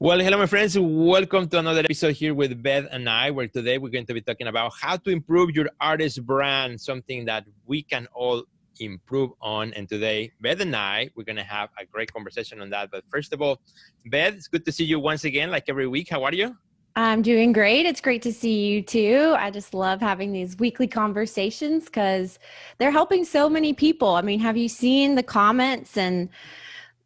Well, hello, my friends. Welcome to another episode here with Beth and I, where today we're going to be talking about how to improve your artist brand, something that we can all improve on. And today, Beth and I, we're going to have a great conversation on that. But first of all, Beth, it's good to see you once again, like every week. How are you? I'm doing great. It's great to see you too. I just love having these weekly conversations because they're helping so many people. I mean, have you seen the comments and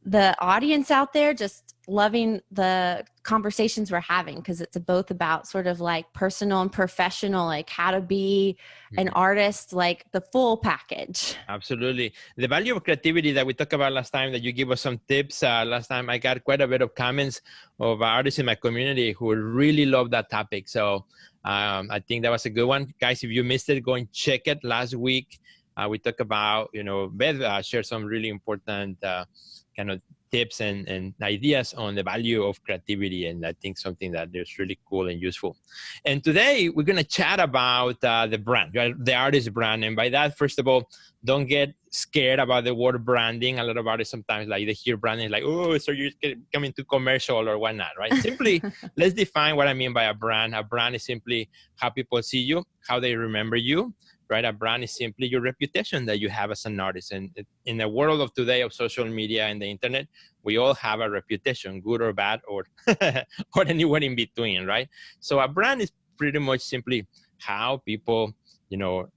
the audience out there just loving the conversations we're having? Because it's both about sort of like personal and professional, like how to be an artist, like the full package. Absolutely. The value of creativity that we talked about last time, that you give us some tips. Last time I got quite a bit of comments of artists in my community who really love that topic. So I think that was a good one. Guys, if you missed it, go and check it. Last week, we talked about, Beth shared some really important kind of tips and ideas on the value of creativity. And I think something that is really cool and useful. And today we're going to chat about the brand, right? The artist brand. And by that, first of all, don't get scared about the word branding. A lot of artists sometimes like they hear branding like, oh, so you're coming to commercial or whatnot, right? Simply, let's define what I mean by a brand. A brand is simply how people see you, how they remember you, right? A brand is simply your reputation that you have as an artist. And in the world of today of social media and the internet, we all have a reputation, good or bad, or or anywhere in between, right? So a brand is pretty much simply how people,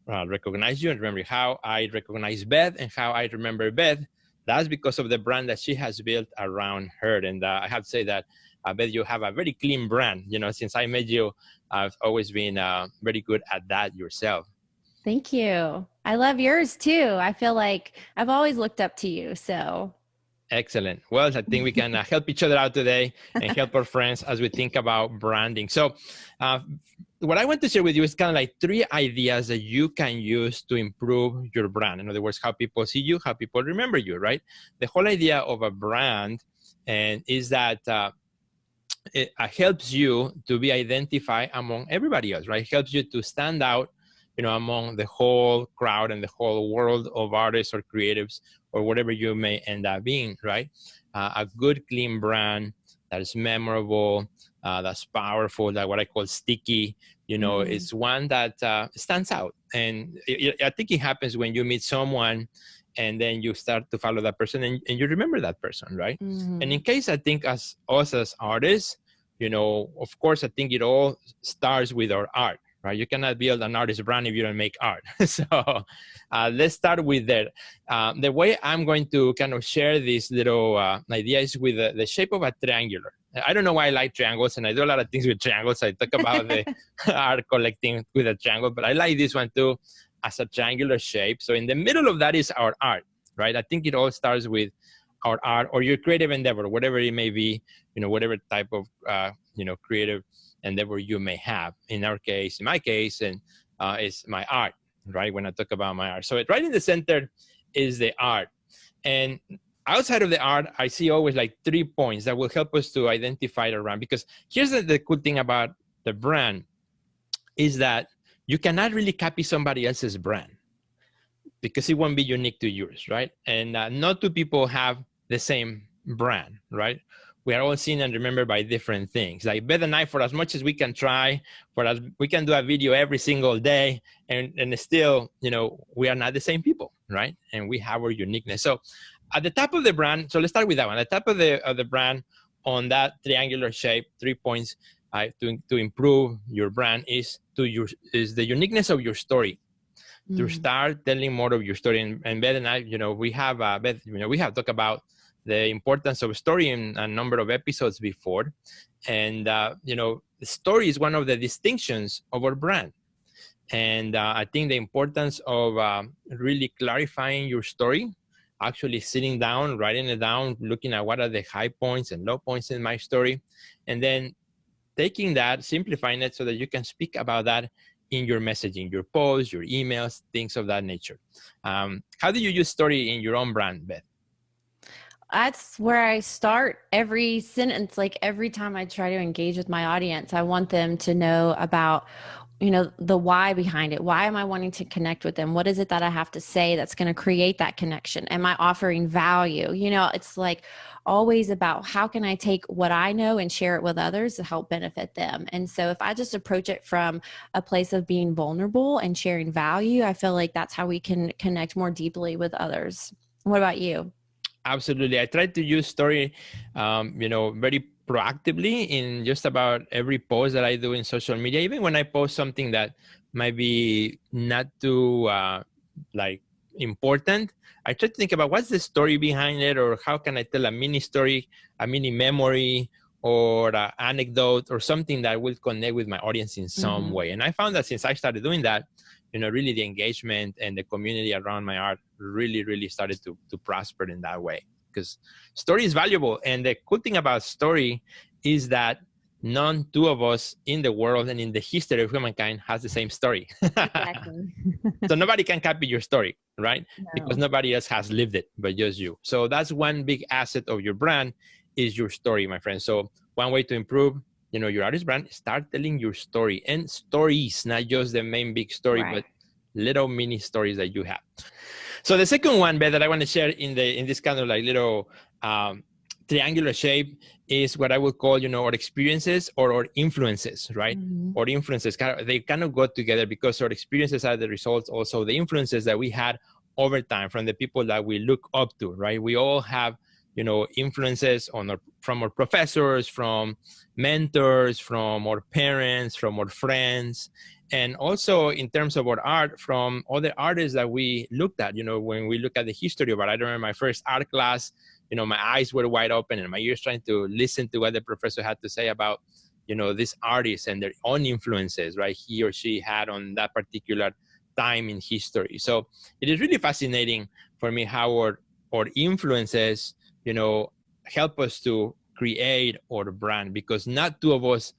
recognize you. And remember, how I recognize Beth and how I remember Beth, that's because of the brand that she has built around her. And I have to say that, Beth, you have a very clean brand. Since I met you, I've always been very good at that yourself. Thank you. I love yours too. I feel like I've always looked up to you. So excellent. Well, I think we can help each other out today and help our friends as we think about branding. So what I want to share with you is kind of like 3 ideas that you can use to improve your brand. In other words, how people see you, how people remember you, right? The whole idea of a brand is that it helps you to be identified among everybody else, right? It helps you to stand out, among the whole crowd and the whole world of artists or creatives or whatever you may end up being, right? A good, clean brand that is memorable, that's powerful, that what I call sticky, is one that stands out. And I think it happens when you meet someone and then you start to follow that person and you remember that person, right? And in case I think as us as artists, of course, I think it all starts with our art. Right? You cannot build an artist brand if you don't make art. So let's start with that. The way I'm going to kind of share this little idea is with the shape of a triangular. I don't know why I like triangles, and I do a lot of things with triangles. I talk about the art collecting with a triangle, but I like this one too as a triangular shape. So in the middle of that is our art, right? I think it all starts with our art or your creative endeavor, whatever it may be, whatever type of, creative endeavor you may have. In my case, and is my art, right? When I talk about my art. So right in the center is the art. And outside of the art, I see always like 3 points that will help us to identify the brand. Because here's the cool thing about the brand is that you cannot really copy somebody else's brand because it won't be unique to yours, right? And not two people have the same brand, right? We are all seen and remembered by different things. Like Beth and I, for as much as we can try, we can do a video every single day, and still, we are not the same people, right? And we have our uniqueness. So at the top of the brand, so let's start with that one. At the top of the brand, on that triangular shape, 3 points to improve your brand is the uniqueness of your story. To start telling more of your story. And Beth and I, we have Beth, we have talked about the importance of story in a number of episodes before. And, the story is one of the distinctions of our brand. And I think the importance of really clarifying your story, actually sitting down, writing it down, looking at what are the high points and low points in my story, and then taking that, simplifying it so that you can speak about that in your messaging, your posts, your emails, things of that nature. How do you use story in your own brand, Beth? That's where I start every sentence. Like every time I try to engage with my audience, I want them to know about the why behind it. Why am I wanting to connect with them? What is it that I have to say that's going to create that connection? Am I offering value? It's like always about how can I take what I know and share it with others to help benefit them. And so if I just approach it from a place of being vulnerable and sharing value, I feel like that's how we can connect more deeply with others. What about you? Absolutely. I try to use story, very proactively in just about every post that I do in social media. Even when I post something that might be not too like important, I try to think about what's the story behind it, or how can I tell a mini story, a mini memory, or an anecdote, or something that will connect with my audience in some way. And I found that since I started doing that, really the engagement and the community around my art really, really started to prosper in that way, because story is valuable. And the cool thing about story is that none two of us in the world and in the history of humankind has the same story. Exactly. So nobody can copy your story, right? No. Because nobody else has lived it but just you. So that's one big asset of your brand, is your story, my friend. So one way to improve your artist brand, start telling your story, and stories, not just the main big story, Right. but little mini stories that you have. So the second one, Beth, that I want to share in this kind of like little triangular shape is what I would call, our experiences or our influences, right? Or influences, they kind of go together, because our experiences are the results, also the influences that we had over time from the people that we look up to, right? We all have influences from our professors, from mentors, from our parents, from our friends, and also in terms of our art, from other artists that we looked at. When we look at the history of art, I remember my first art class, my eyes were wide open and my ears trying to listen to what the professor had to say about these artists and their own influences, right, he or she had on that particular time in history. So it is really fascinating for me how our influences help us to create our brand, because not two of us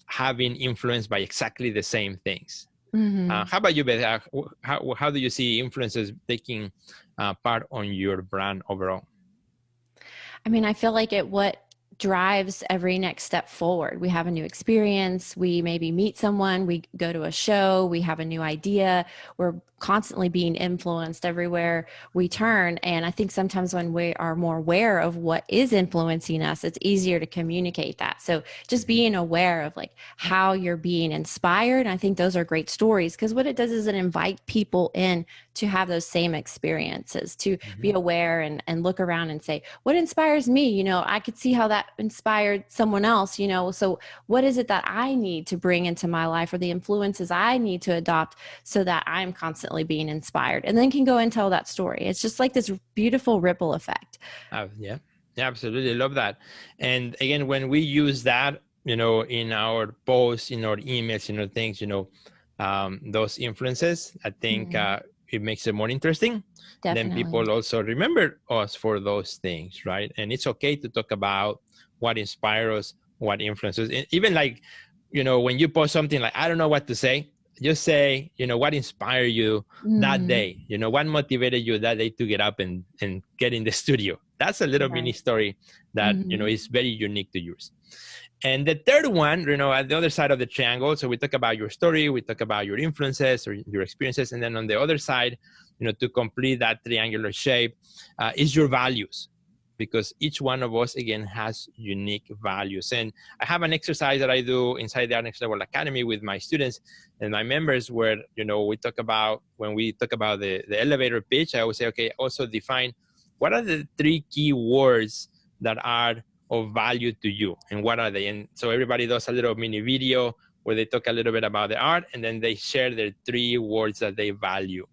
have been influenced by exactly the same things. How about you, Beth? How do you see influences taking part on your brand overall? I mean, I feel like what drives every next step forward. We have a new experience. We maybe meet someone. We go to a show. We have a new idea. We're constantly being influenced everywhere we turn. And I think sometimes when we are more aware of what is influencing us, it's easier to communicate that. So just being aware of like how you're being inspired. And I think those are great stories, because what it does is it invite people in to have those same experiences, to be aware and look around and say, what inspires me? I could see how that inspired someone else, so what is it that I need to bring into my life, or the influences I need to adopt, so that I'm constantly being inspired, and then can go and tell that story. It's just like this beautiful ripple effect. Yeah, absolutely. Love that. And again, when we use that, in our posts, in our emails, things, those influences, I think it makes it more interesting. Then Definitely. people also remember us for those things, right? And it's okay to talk about what inspires us, what influences. Even like, when you post something like, I don't know what to say, just say, what inspired you that day? What motivated you that day to get up and get in the studio? That's a little mini story that, is very unique to yours. And the third one, at the other side of the triangle, so we talk about your story, we talk about your influences or your experiences, and then on the other side, to complete that triangular shape, is your values, because each one of us, again, has unique values. And I have an exercise that I do inside the Art Next Level Academy with my students and my members, where, we talk about, when we talk about the elevator pitch, I always say, okay, also define what are the 3 key words that are of value to you, and what are they? And so everybody does a little mini video where they talk a little bit about the art, and then they share their 3 words that they value.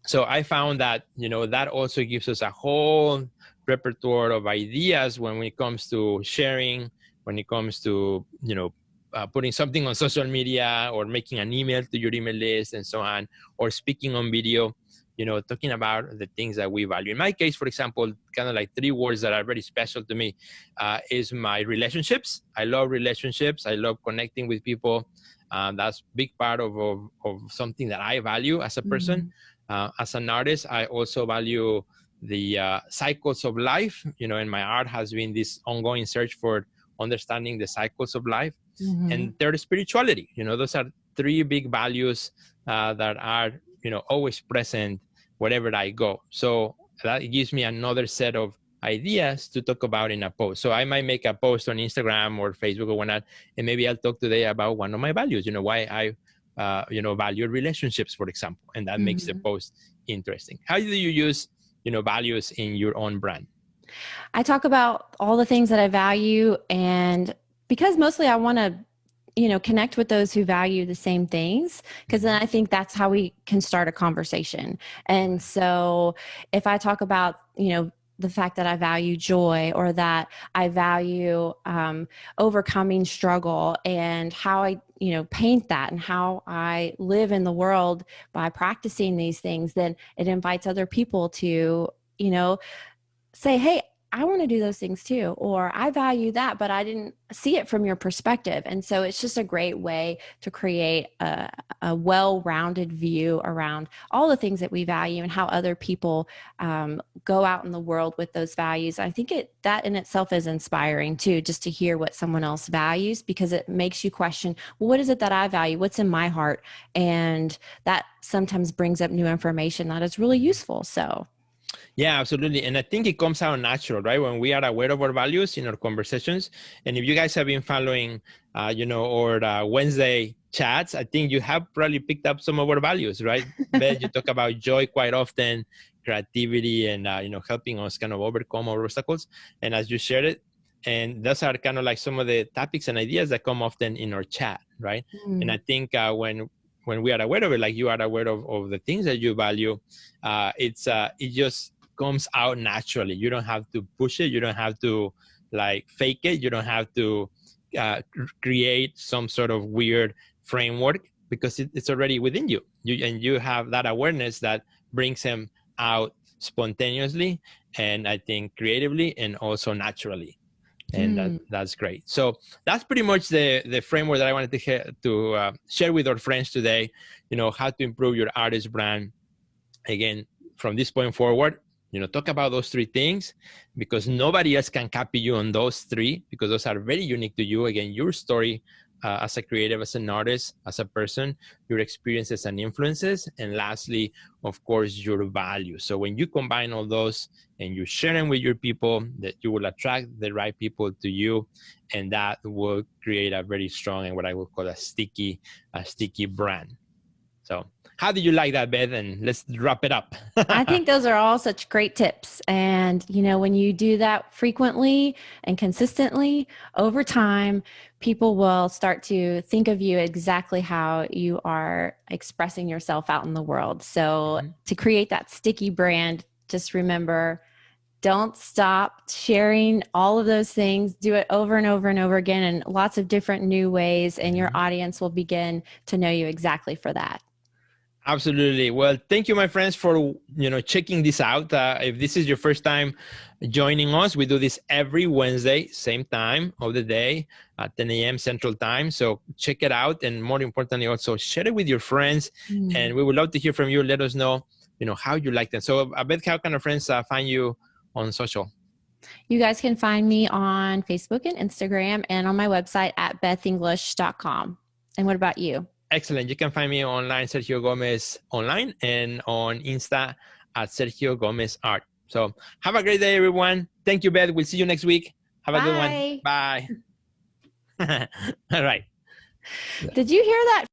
So I found that, that also gives us a whole repertoire of ideas when it comes to sharing, when it comes to, putting something on social media, or making an email to your email list and so on, or speaking on video, talking about the things that we value. In my case, for example, kind of like 3 words that are very special to me is my relationships. I love relationships. I love connecting with people. That's a big part of something that I value as a person. As an artist, I also value the cycles of life, and my art has been this ongoing search for understanding the cycles of life. Mm-hmm. And third, spirituality. Those are three big values that are, always present wherever I go. So that gives me another set of ideas to talk about in a post. So I might make a post on Instagram or Facebook or whatnot, and maybe I'll talk today about one of my values, why I, value relationships, for example, and that makes the post interesting. How do you use, values in your own brand? I talk about all the things that I value, and because mostly I want to, connect with those who value the same things, because then I think that's how we can start a conversation. And so if I talk about, the fact that I value joy, or that I value overcoming struggle, and how I, paint that, and how I live in the world by practicing these things, then it invites other people to, say, hey, I want to do those things too, or I value that, but I didn't see it from your perspective. And so it's just a great way to create a well-rounded view around all the things that we value, and how other people go out in the world with those values. I think that in itself is inspiring too, just to hear what someone else values, because it makes you question, well, what is it that I value? What's in my heart? And that sometimes brings up new information that is really useful. So yeah, absolutely. And I think it comes out natural, right? When we are aware of our values in our conversations. And if you guys have been following, our Wednesday chats, I think you have probably picked up some of our values, right? Beth, you talk about joy quite often, creativity, and, helping us kind of overcome our obstacles. And as you shared it, and those are kind of like some of the topics and ideas that come often in our chat, right? And I think when we are aware of it, like you are aware of the things that you value, it just comes out naturally. You don't have to push it. You don't have to like fake it. You don't have to create some sort of weird framework, because it's already within you. And you have that awareness that brings them out spontaneously, and I think creatively, and also naturally. And that's great. So that's pretty much the framework that I wanted to share with our friends today, how to improve your artist brand. Again, from this point forward, talk about those three things, because nobody else can copy you on those three, because those are very unique to you. Again, your story as a creative, as an artist, as a person, your experiences and influences, and lastly, of course, your values. So when you combine all those and you share them with your people, that you will attract the right people to you, and that will create a very strong and what I would call a sticky brand. So how do you like that, Beth? And let's wrap it up. I think those are all such great tips. And, when you do that frequently and consistently over time, people will start to think of you exactly how you are expressing yourself out in the world. So to create that sticky brand, just remember, don't stop sharing all of those things. Do it over and over and over again in lots of different new ways, and your audience will begin to know you exactly for that. Absolutely. Well, thank you, my friends, for checking this out. If this is your first time joining us, we do this every Wednesday, same time of the day at 10 a.m. Central Time. So check it out, and more importantly, also share it with your friends. And we would love to hear from you. Let us know, how you like them. So, Beth, how can our friends find you on social? You guys can find me on Facebook and Instagram, and on my website at bethenglish.com. And what about you? Excellent. You can find me online, Sergio Gomez online, and on Insta at Sergio Gomez Art. So have a great day, everyone. Thank you, Beth. We'll see you next week. Have a good one. Bye. All right. Did you hear that?